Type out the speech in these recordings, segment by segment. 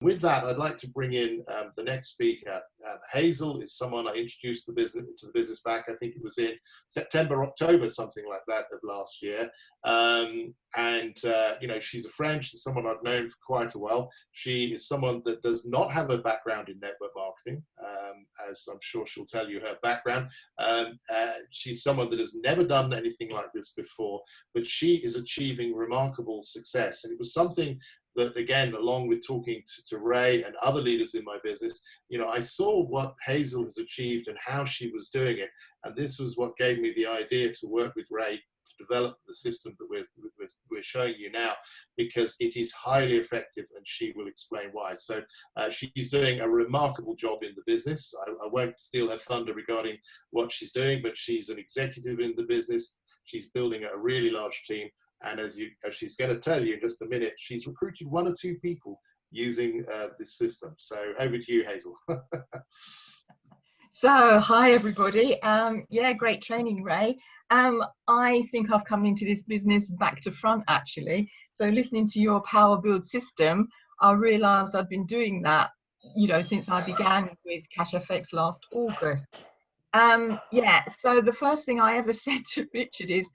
With that, I'd like to bring in the next speaker. Hazel is someone I introduced to the business back, I think it was in September, October, something like that of last year. You know, she's a friend, she's someone I've known for quite a while. She is someone that does not have a background in network marketing, as I'm sure she'll tell you her background. She's someone that has never done anything like this before, but she is achieving remarkable success. And it was something that, again, along with talking to Ray and other leaders in my business, you know, I saw what Hazel has achieved and how she was doing it. And this was what gave me the idea to work with Ray to develop the system that we're showing you now, because it is highly effective, and she will explain why. So she's doing a remarkable job in the business. I won't steal her thunder regarding what she's doing, but she's an executive in the business. She's building a really large team. And as she's going to tell you in just a minute, she's recruited 1 or 2 people using this system. So over to you, Hazel. So, hi everybody. Yeah, great training, Ray. I think I've come into this business back to front, actually. So listening to your Power Build system, I realised I'd been doing that, you know, since I began with CashFX last August. Yeah, so the first thing I ever said to Richard is,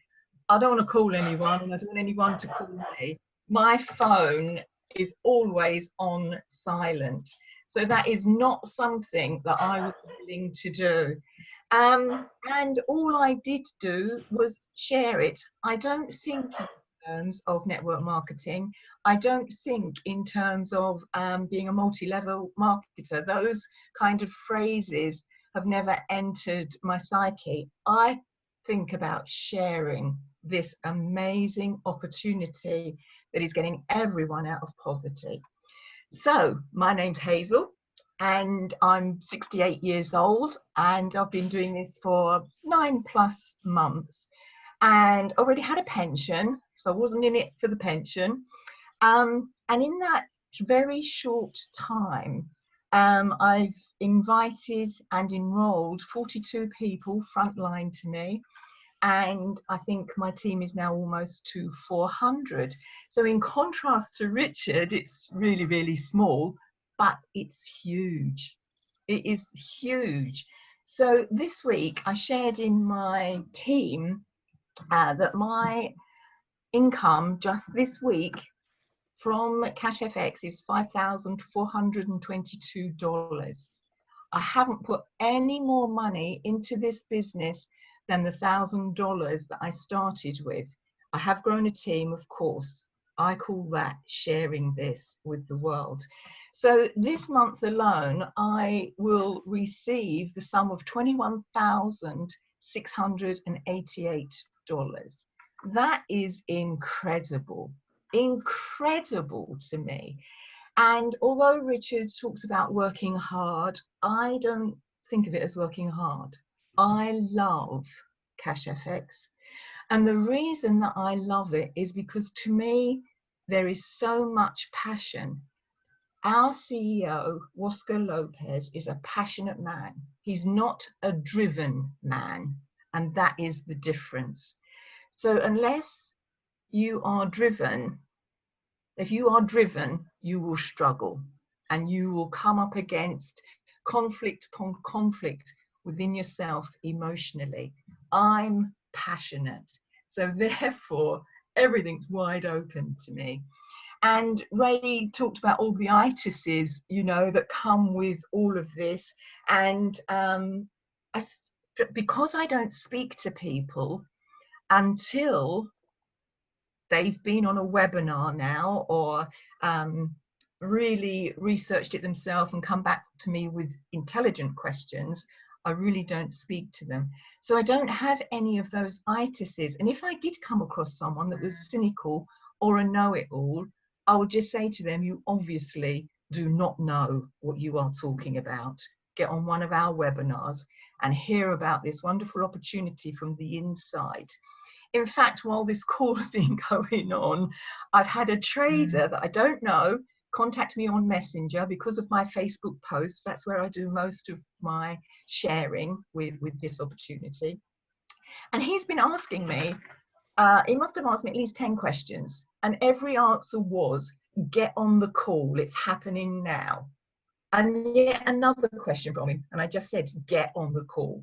I don't want to call anyone, and I don't want anyone to call me. My phone is always on silent. So that is not something that I was willing to do. And all I did do was share it. I don't think in terms of network marketing. I don't think in terms of being a multi-level marketer. Those kind of phrases have never entered my psyche. I think about sharing this amazing opportunity that is getting everyone out of poverty. So my name's Hazel, and I'm 68 years old, and I've been doing this for 9+ months, and already had a pension, so I wasn't in it for the pension. And in that very short time, I've invited and enrolled 42 people frontline to me. And I think my team is now almost to 400. So in contrast to Richard, it's really, really small, but it's huge. It is huge. So this week I shared in my team that my income just this week from CashFX is $5,422. I haven't put any more money into this business than the $1,000 that I started with. I have grown a team, of course. I call that sharing this with the world. So this month alone, I will receive the sum of $21,688. That is incredible, incredible to me. And although Richard talks about working hard, I don't think of it as working hard. I love CashFX. And the reason that I love it is because to me, there is so much passion. Our CEO, Oscar Lopez, is a passionate man. He's not a driven man. And that is the difference. So unless you are driven, if you are driven, you will struggle and you will come up against conflict upon conflict within yourself emotionally. I'm passionate. So therefore, everything's wide open to me. And Ray talked about all the itises, you know, that come with all of this. And because I don't speak to people until they've been on a webinar now or really researched it themselves and come back to me with intelligent questions, I really don't speak to them. So I don't have any of those itises. And if I did come across someone that was cynical or a know-it-all, I would just say to them, you obviously do not know what you are talking about. Get on one of our webinars and hear about this wonderful opportunity from the inside. In fact, while this call has been going on, I've had a trader that I don't know contact me on Messenger because of my Facebook posts. That's where I do most of my sharing with this opportunity. And he's been asking me, he must have asked me at least 10 questions. And every answer was, get on the call. It's happening now. And yet another question from him, and I just said, get on the call.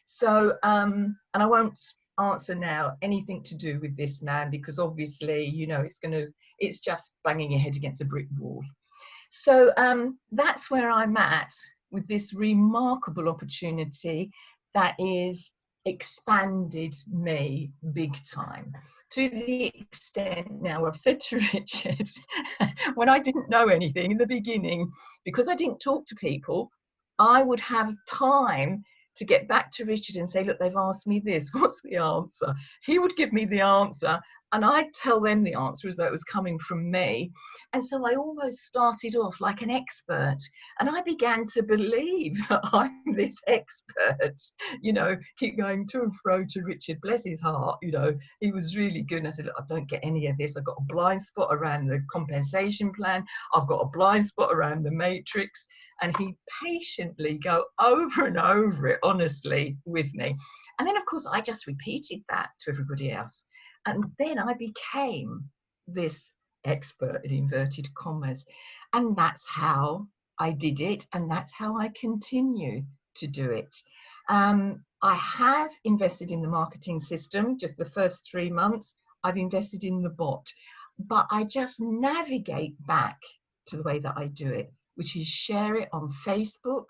So, and I won't answer now anything to do with this man, because obviously, you know, it's just banging your head against a brick wall. So that's where I'm at with this remarkable opportunity that is expanded me big time, to the extent now I've said to Richard, when I didn't know anything in the beginning, because I didn't talk to people, I would have time to get back to Richard and say, look, they've asked me this, what's the answer? He would give me the answer, and I'd tell them the answer as though it was coming from me. And so I almost started off like an expert, and I began to believe that I'm this expert, you know, keep going to and fro to Richard, bless his heart, you know, he was really good. And I said, look, I don't get any of this. I've got a blind spot around the compensation plan. I've got a blind spot around the matrix. And he patiently go over and over it, honestly, with me. And then, of course, I just repeated that to everybody else. And then I became this expert in inverted commas. And that's how I did it. And that's how I continue to do it. I have invested in the marketing system. Just the first 3 months, I've invested in the bot. But I just navigate back to the way that I do it, which is share it on Facebook.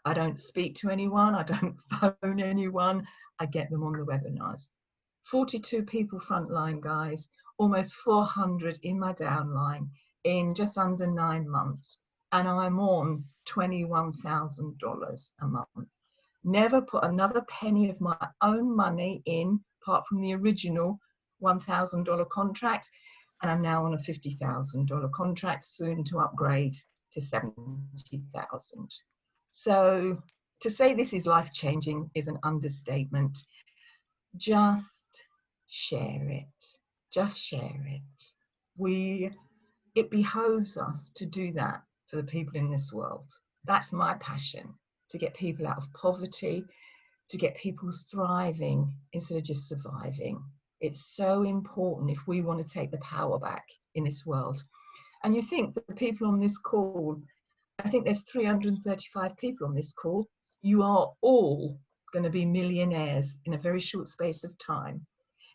I don't speak to anyone. I don't phone anyone. I get them on the webinars. 42 people frontline, guys, almost 400 in my downline in just under 9 months. And I'm on $21,000 a month. Never put another penny of my own money in, apart from the original $1,000 contract. And I'm now on a $50,000 contract, soon to upgrade to 70,000. So to say this is life-changing is an understatement. Just share it. Just share it. It behoves us to do that for the people in this world. That's my passion, to get people out of poverty, to get people thriving instead of just surviving. It's so important if we want to take the power back in this world. And you think that the people on this call, I think there's 335 people on this call, you are all going to be millionaires in a very short space of time.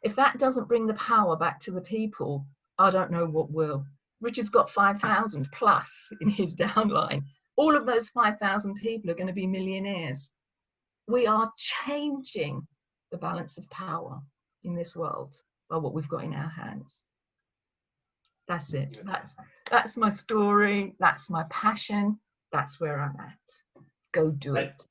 If that doesn't bring the power back to the people, I don't know what will. Richard's got 5,000 plus in his downline. All of those 5,000 people are going to be millionaires. We are changing the balance of power in this world by what we've got in our hands. That's it. That's my story. That's my passion. That's where I'm at. Go do it.